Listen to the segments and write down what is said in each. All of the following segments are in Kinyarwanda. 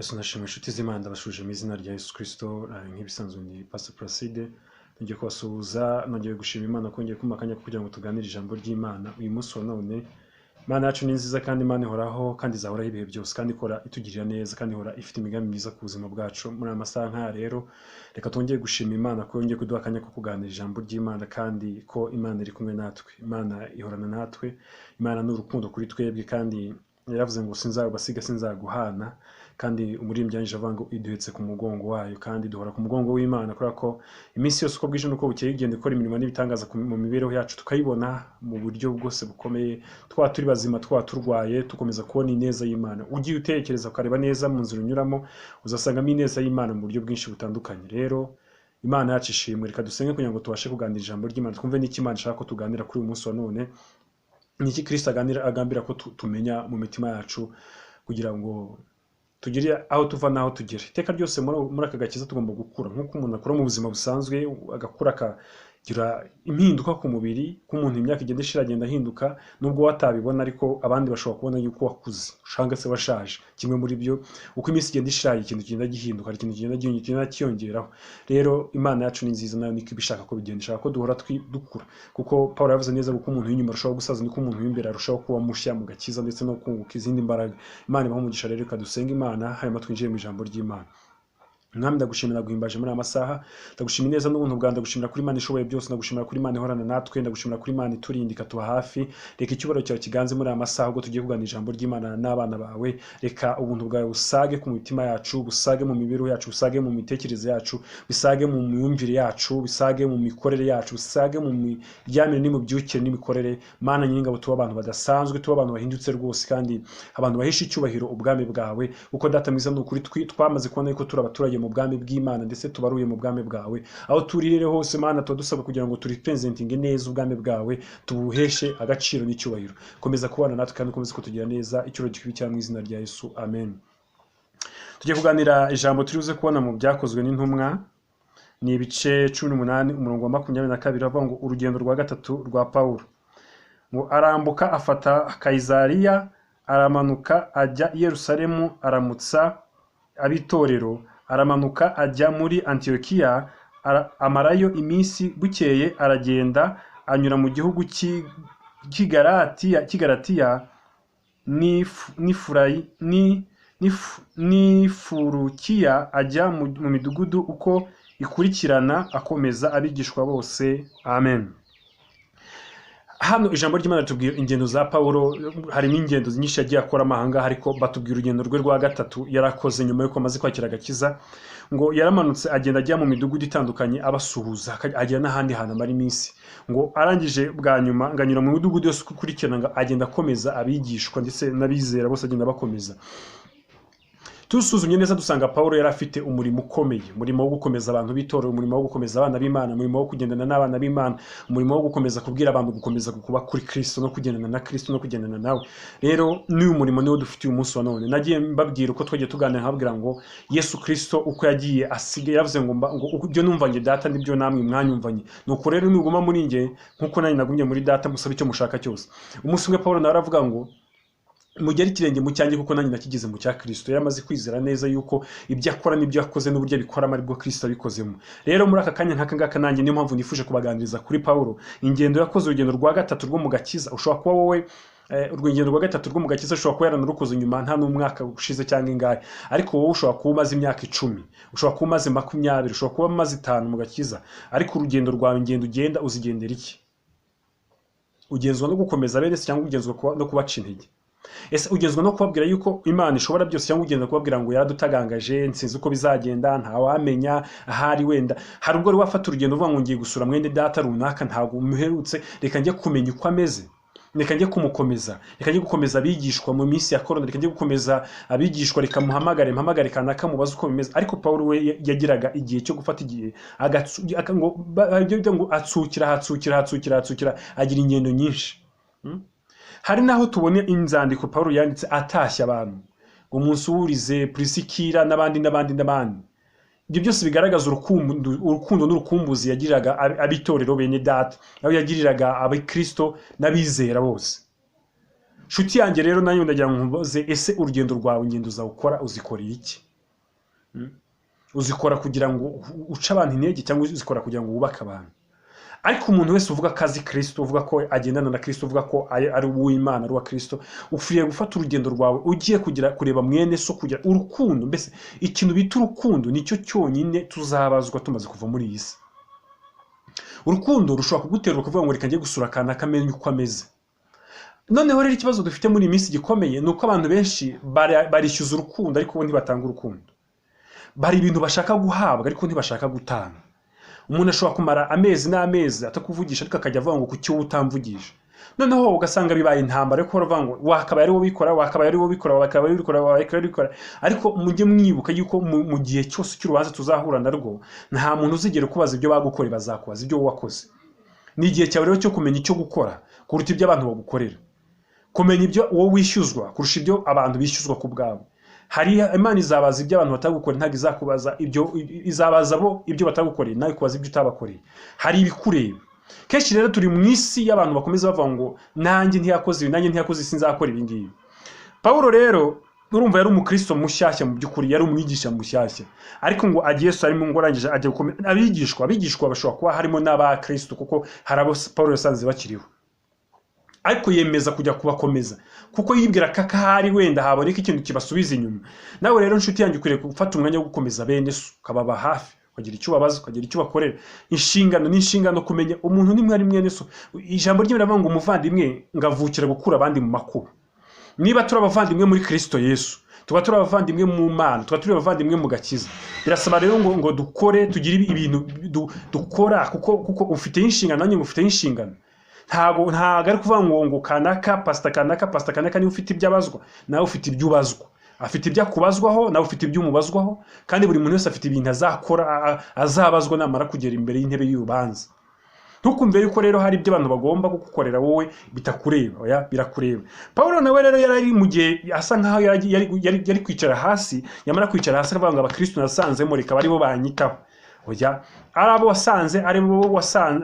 Yesu nashimwe inshuti z'Imana ndabashuje mu izina rya Yesu Kristo nk'ibisanzwe ni Pastor Placid ngiye kubasuhuza nongeye gushima Imana kongeye kumakanya kugira ngo tuganire ijambo ry'Imana uyu munsi wa none. Imana yacu ni nziza kandi Imana ihoraho kandi izahoraho ibihe byose kandi ikora itugirira neza kandi ihora ifite imigambi myiza ku buzima bwacu. Muri aya masaha nk'aya rero reka twongeye gushima Imana ko yongeye kuduha akanya ko kuganira ijambo ry'Imana kandi ko Imana iri kumwe natwe. Imana ihorana natwe, Imana ni urukundo kuri twebwe kandi yaravuze ngo sinzabasiga sinzaguhana, kandi umuririmbyi yanje avuga ngo iduhetse ku mugongo wayo kandi duhora ku mugongo w'Imana, kubera ko iminsi yose uko bwije nuko bukeye igenda ikora imirimo n'ibitangaza mu mibereho yacu tukayibona mu buryo bwose bukomeye, turi bazima turwaye tukomeza kubona ineza y'Imana. Ugiye utekereza ukareba neza mu nzira unyuramo uzasangamo ineza y'Imana mu buryo bwinshi butandukanye. Rero Imana yacu ishimwe, reka dusenge kugira ngo tubashe kuganira ijambo ry'Imana, twumve n'iki Imana ishaka ko tuganira kuri uyu munsi wa none, niki Kristo agambira ko tumenya mu mitima yacu kugira ngo tugire aho tuva naho tugere. Iteka ryose muri aka gakiza tugomba gukura nk'uko umuntu akura mu buzima busanzwe, agakura akagira impinduka ku mubiri, k'umuntu imyaka igenda ishira agenda ahinduka, nubwo watabibona ariko abandi bashobora kubona yuko wakuze ushanga se washaje. Kimwe muri byo uko iminsi igenda ishira ikintu kigenda gihinduka, ikintu kigenda kiyongeraho. Rero Imana yacu ni nziza, nayo niko ibishaka ko bigenda, ishaka ko duhora dukura, kuko Pawulo yavuze neza ko umuntu w'inyuma arushaho gusaza niko umuntu w'imbere arushaho kuba mushya mu gakiza ndetse no kunguka izindi mbaraga. Imana ibahe umugisha. Rero reka dusenge Imana hanyuma twinjiye mu ijambo ry'Imana. Mwami ndagushimira guhimbaje muri amasaha, ndagushimira neza n'ubuntu bwawe, ndagushimira kuri Imana ishoboye byose, ndagushimira kuri Imana ihorana natwe, ndagushimira kuri Imana iturindika tuba hafi. Reka icyubahiro cyawe kiganze muri amasaha ubwo tugiye kuganira ijambo ry'Imana n'abana bawe. Reka ubuntu bwawe busage ku mitima yacu, busage mu mibereho yacu, busage mu mitekerereze yacu, bisage mu myumvire yacu, bisage mu mikorere yacu, bisage mu miryamire n'imibyukire n'imikorere. Mana nyingabo, tuba abantu badasanzwe, tuba abantu bahindutse rwose kandi abantu bahisha icyubahiro ubwami bwawe, uko data mwiza n'ukuri twamaze kubona yuko turi abaturage mu bwami bw'Imana ndetse tubaruye mu bwami bwawe. Aho turirire hose Mana tudusaba kugira ngo turipresentinge neza ubwami bwawe, tubuheshe agaciro n'icyubahiro. Komeza kubana natwe kandi komeza kutugira neza, icyubahiro kibi cyangwa mu izina rya Yesu, amen. Tugiye kuganira ijambo turibuze kubona mu byakozwe n'intumwa, ni ibice 18 umurongo wa 22, avuga ngo urugendo rwa gatatu rwa Pawulo. Ngo arambuka afata Kayizariya, aramanuka ajya i Yerusalemu, aramutsa abitorero, aramanuka ajya muri Antiyokiya, amarayo iminsi. Bukeye aragenda anyura mu gihugu cy'Igalatiya n'Ifurukiya, ajya mu midugudu uko ikurikirana, akomeza abigishwa bose. Amen. Hano ijambo ry'Imana tubwira ingendo za Pawulo, harimo ingendo nyinshi yagiye akora amahanga, ariko batubwira urugendo rwe rwa gatatu yarakoze nyuma yuko amaze kwakira agakiza. Ngo yaramanutse agenda ajya mu midugudu itandukanye abasuhuza, agera n'ahandi hantu amara iminsi. Ngo arangije bwa nyuma nganyura mu midugudu yose ukurikirana, agenda akomeza abigishwa ndetse n'abizera bose agenda bakomeza. Tusuzumye neza dusanga Pawulo yari afite umurimo ukomeye, umurimo wo gukomeza abantu bitorera, umurimo wo gukomeza abana b'Imana, umurimo wo kugendana n'abana b'Imana, umurimo wo gukomeza kubwira abantu gukomeza kuba kuri Kristo no kugendana na Kristo no kugendana nawe. Rero n'uyu murimo niwo dufite uyu munsi wa none. Nagiye mbabwira uko twagiye tuganira nkabwira ngo Yesu Kristo uko yagiye asigaye yavuze ngo ibyo numvanye data nibyo namwe mwanyumvanye. Nuko rero nuguma muri nge nkuko nari nagumye muri data, musaba icyo mushaka cyose. Umunsi umwe Pawulo nawe aravuga ngo mugera ikirenge mu cyanjye kuko nanjye nakigeze mu cya Kristo. Yamaze kwizera neza yuko ibyo akora n'ibyo yakoze n'uburyo abikora ari bwo Kristo abikozemo. Rero muri aka kanya nk'aka ngaka nanjye niyo mpamvu nifuje kubaganiriza kuri Pawulo, ingendo yakoze, urugendo rwa gatatu rwo mu gakiza. Ushobora kuba wowe urugendo rwa gatatu rwo mu gakiza ushobora kuba yaranurukoze nyuma nta n'umwaka ushize cyangwa ingahe, ariko wowe ushobora kuba umaze imyaka 10, ushobora kuba umaze 20, ushobora kuba umaze 5 mu gakiza. Ariko urugendo rwawe ingendo ugenda uzigendera iki? Ugenzwa no gukomeza bene cyangwa ugenzwa no kubaca intege? Ese ugenzwa no kubabwira yuko Imana ishobora byose cyangwa ugenda kubabwira ngo yaradutagangaje nsinzi uko bizagenda, nta wamenya ahari wenda hari ubwo wafata urugendo uvuga ngo ngiye gusura mwene data runaka ntago umuherutse, reka njye kumenya uko ameze, reka njye kumukomeza, reka njye gukomeza abigishwa mu minsi ya korona, reka njye gukomeza abigishwa, reka mpamagare kanaka mubaza uko bimeze. Ariko Pawulo we yagiraga igihe cyo gufata igihe ngo atsukira agira ingendo nyinshi. Hari naho tubone inzandiko Pawulo yanditse atashya abantu ngo munsuhurize Priscilla n'abandi. Ibyo byose bigaragaza urukundo n'urukumbuzi yagiriraga abitorero benedata, aho yagiriraga abakristo n'abizera bose. Shuti yanjye rero nayo ndagira ngo nkubaze, ese urugendo rwawe ingendo uzawukora uzikorera iki? uzikora kugira ngo uce abantu intege cyangwa uzikora kugira ngo wubake abantu. Ariko umuntu wese uvuga ko azi Kristo, uvuga ko agendana na Kristo, uvuga ko ari uw'Imana, ari uwa Kristo, ufiriye gufata urugendo rwawe ugiye kureba mwene so, kugira urukundo. Mbese ikintu bita urukundo nicyo cyonyine tuzabazwa tumaze kuva muri iyi si. Urukundo rushobora kuguterura kuvuga ngo reka njye gusura akana kamenye uko ameze. Noneho rero ikibazo dufite muri iyi minsi gikomeye ni uko abantu benshi barishyuza urukundo ariko bo ntibatanga urukundo. Bari ibintu bashaka guhabwa ariko ntibashaka gutanga. Umuntu ashobora kumara amezi n'amezi atakuvugisha ariko akajya avuga ngo kuki wowe utamvugisha. Noneho ugasanga bibaye intambara yo kuvuga ngo wakabaye ari wowe bikora, wakabaye ari wowe bikora, wakabaye ari wowe bikora. Ariko mujye mwibuka yuko mu gihe cyose cy'urubanza tuzahura narwo nta muntu uzigera kubaza ibyo bagukoreye, bazakubaza ibyo wakoze. Ni igihe cyawe rero cyo kumenya icyo gukora kuruta ibyo abantu bagukorera, kumenya ibyo wowe wishyuzwa kurusha ibyo abantu bishyuzwa ku bwabo. Hari Imana izabaza ibyo abantu batagukoreye, ntabwo izakubaza ibyo, izabaza bo ibyo batagukoreye, nawe kubaza ibyo utabakoreye. Hari ibikureba. Kenshi rero turi mu isi y'abantu bakomeza bavuga ngo nanjye ntiyakoze ibi, nanjye ntiyakoze sinzakora ibi ngibi. Pawulo rero urumva yari umukristo mushyashya, mu by'ukuri yari umwigisha mushyashya, ariko ngo agiye Yesu arimo ngo arangije ajya gukomeza abigishwa bashobora kuba harimo n'abakristo kuko hari abo Pawulo yasanze bakiriho, ariko yemeza kujya kubakomeza kuko yibwira ko ahari wenda haboneka ikintu kibasubiza inyuma. Nawe rero nshuti yanjye ukwiriye gufata umwanya wo gukomeza bene so, ukababa hafi, ukagira icyo ubabaza, ukagira icyo ubakorera. Inshingano kumenya umuntu nimwe ari mwene so. Ijambo ry'Imana rivuga ngo umuvandimwe ngavukira gukura abandi mu makuba. Niba turi abavandimwe muri Kristo Yesu, tuba turi abavandimwe mu Mana, tuba turi abavandimwe mu gakiza. Birasaba rero ngo dukore, tugire ibintu dukora kuko ufite inshingano, nanjye ngufite inshingano. Ntago ari kuvuga ngo kanaka pastor kanaka ni ufite ibyo abazwa, nawe ufite ibyo ubazwa. Afite ibyo akubazwaho, nawe ufite ibyo umubazwaho, kandi buri muntu wese afite ibintu azakora azabazwa namara kugera imbere y'intebe y'urubanza. Ntukumve yuko rero hari ibyo abantu bagomba kugukorera wowe bitakureba, oya birakureba. Pawulo nawe rero yari mu gihe asa nkaho yari kwicara hasi, yamara kwicara hasi aravuga ngo abakristo nasanzemo reka bari bo banyitaho. Oya, arabo wasanze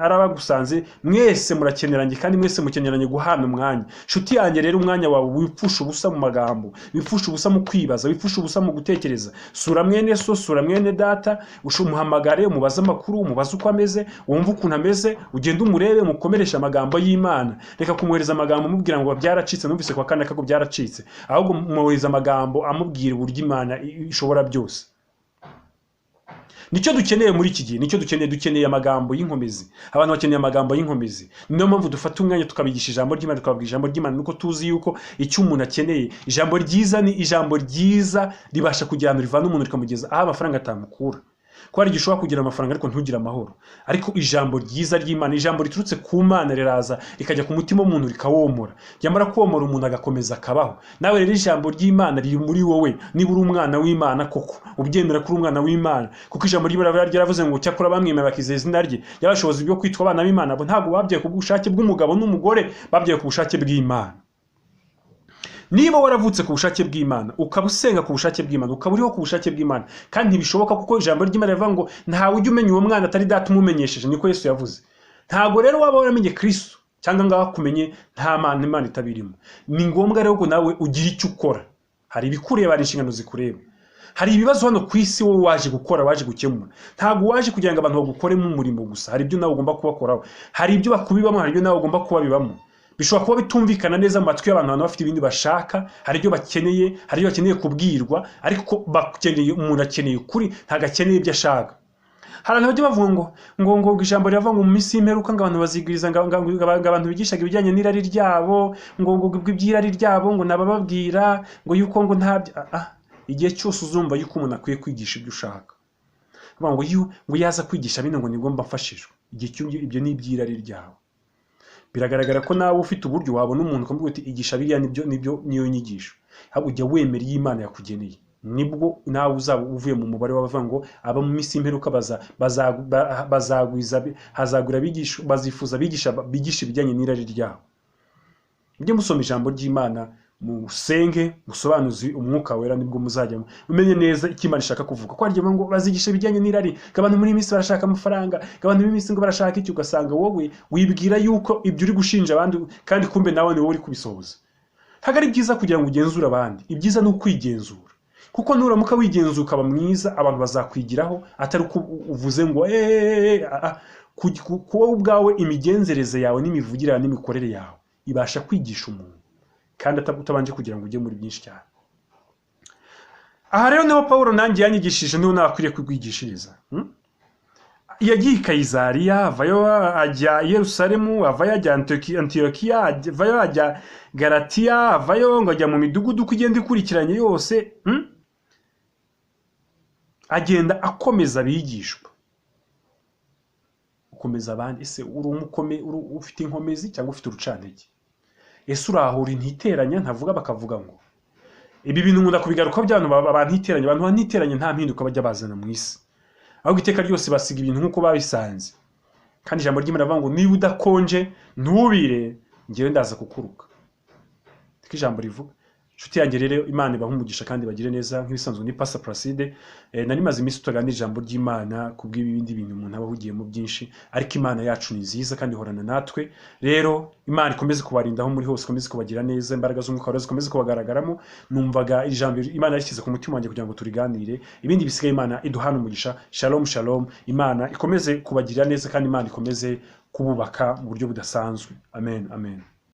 arabagusanze mwese murakeneranye, kandi mwese mukeneranye guhana umwanya. Shuti yanjye rero umwanya wawe wipfusha ubusa mu magambo, wipfusha ubusa mu kwibaza, wipfusha ubusa mu gutekereza. Sura mwene so, sura mwene data, umuhamagare, umubaze amakuru, umubaze uko ameze, wumva ukuntu ameze, ugende umurebe, mukomeresha amagambo y'Imana. Reka kumwohereza amagambo amubwira ngo byaracitse, numvise kwa kanaka ko byaracitse, ahubwo mwohereza amagambo amubwira uburyo Imana ishobora byose. Nicyo dukeneye muri iki gihe, dukeneye amagambo y'inkomezi. Abantu bakeneye amagambo y'inkomezi. Niyo mpamvu dufata umwanya tukabigisha ijambo ry'Imana, tukababwira ijambo ry'Imana, nuko tuzi yuko icyo umuntu akeneye, ijambo ryiza ni ijambo ryiza ribasha kujyana rivana umuntu rikamugeza aho amafaranga atamukura. Ko hari gishobora kugira amafaranga ariko ntugire amahoro. Ariko ijambo ryiza ry'Imana, ijambo riturutse ku Mana riraza rikajya ku mutima w'umuntu rikawomora. Ryamara kuwomora umuntu agakomeza akabaho. Nawe rero ijambo ry'Imana riri muri wowe. Niba uri umwana w'Imana koko, ubyemera ko uri umwana w'Imana, kuko ijambo ry'Imana ryaravuze ngo cyakora bamwemera bakizeza izina rye, yabashoboza byo kwitwa abana b'Imana. Abo ntabwo babyaye ku bushake bw'umugabo n'umugore, babyaye ku bushake bw'Imana. Niba waravutse ku bushake bw'Imana, ukabusenga ku bushake bw'Imana, ukaburiho ku bushake bw'Imana, kandi ntibishoboka kuko ijambo ry'Imana rivuga ngo ntawe ujya umenya uwo mwana atari data umumenyesheje, niko Yesu yavuze. Ntago rero waba waramenye Kristo cyangwa ngaho kumenye nta Mana Imana itabirimo. Ni ngombwa rero ko nawe ugira icyo ukora. Hari ibikureba, hari inshingano zikureba. Hari ibibazo hano ku isi wowe waje gukora, waje gukemura. Ntago waje kugira ngo abantu bagukoremo umurimo gusa. Hari ibyo nawe ugomba kubakoraho, hari ibyo bakubibamo, hari ibyo nawe ugomba kubabibamo. Bishobora kuba bitumvikana neza mu matwi y'abantu bafite ibindi bashaka, hari ibyo bakeneye, hari ibyo bakeneye kubwirwa, ariko bakeneye umuntu akeneye ukuri, ntago akeneye ibyo ashaka. Hari abantu bajya bavuga ngo ijambo riravuga ngo mu minsi y'imperuka ngo abantu bazigwiriza, ngo abantu bigishaga ibijyanye n'irari ryabo, ngo iby'irari ryabo ngo nabababwira ngo yuko ngo ntabyo. Igihe cyose uzumva yuko umuntu akwiye kwigisha ibyo ushaka, ngo yaza kwigisha bino ngo nibwo mbafashijwe, igihe ibyo ni iby'irari ryawe. Biragaragara ko nawe ufite uburyo wabona umuntu ukamubwira uti igisha biriya niyo nyigisho. Ahubwo ujya wemera iyi Imana yakugeneye, nibwo nawe uzaba uvuye mu mubare w'abavuga ngo aba mu minsi y'imperuka hazagura bazifuza bigisha ibijyanye n'irari ryabo. Mujye musoma ijambo ry'Imana, musenge, musobanuzi umwuka wera, nibwo muzajya umenye neza icyo Imana ishaka kuvuga. Ko harimo ngo bazigisha ibijyanye n'irari, abantu muri minsi barashaka amafaranga, abantu muri minsi ngo barashaka icyo, ugasanga wowe wibwira yuko ibyo uri gushinja abandi kandi kumbe nawe ni wowe uri kubisohoza. Ntabwo ari byiza kugira ngo ugenzure abandi, ibyiza ni ukwigenzura. kuko nuramuka wigenza ukaba mwiza abantu bazakwigiraho atari uko uvuze ngo kuba ubwawe imigenzereze yawe n'imivugire yawe n'imikorere yawe ibasha kwigisha umuntu kandi utabanje kugira ngo ujye muri byinshi cyane. Aha rero niho Pawulo nanjye yanyigishije niho nakwiriye kwigishiriza. Yagiye i Kayizariya, avayo ajya i Yerusalemu, avayo ajya Antiyokiya, avayo ajya Galatiya, avayo ngo ajya mu midugudu uko igenda ikurikiranye yose, agenda akomeza abigishwa. Ukomeza abandi, ese ufite inkomezi cyangwa ufite urucantege? Ese urahura intiteranya ntavuga bakavuga ngo ibi bintu nkunda kubigaruka by'abantu abantu bantiteranye nta mpinduka bajya bazana mu isi, ahubwo iteka ryose basiga ibintu nk'uko babisanze. Kandi ijambo ry'Imana rivuga ngo niba udakonje ntubire ngewe ndaza kukuruka. Tiko ijambo rivuga. Nshuti yanjye rero Imana ibaha umugisha kandi bagire neza nk'ibisanzwe ni Pastor Placid. Nari maze iminsi tuganira ijambo ry'Imana kubw'ibindi bintu umuntu aba ahugiyemo byinshi, ariko Imana yacu ni nziza kandi ihorana natwe. Rero Imana ikomeze kubarindaho muri hose, ikomeze kubagira neza, imbaraga z'umwuka wera zikomeze kubagaragaramo. Numvaga ijambo Imana yashyize ku mutima wanjye kugira ngo turiganire. Ibindi bisigaye Imana iduhana umugisha. Shalom shalom. Imana ikomeze kubagirira neza kandi Imana ikomeze kububaka mu buryo budasanzwe. Amen amen.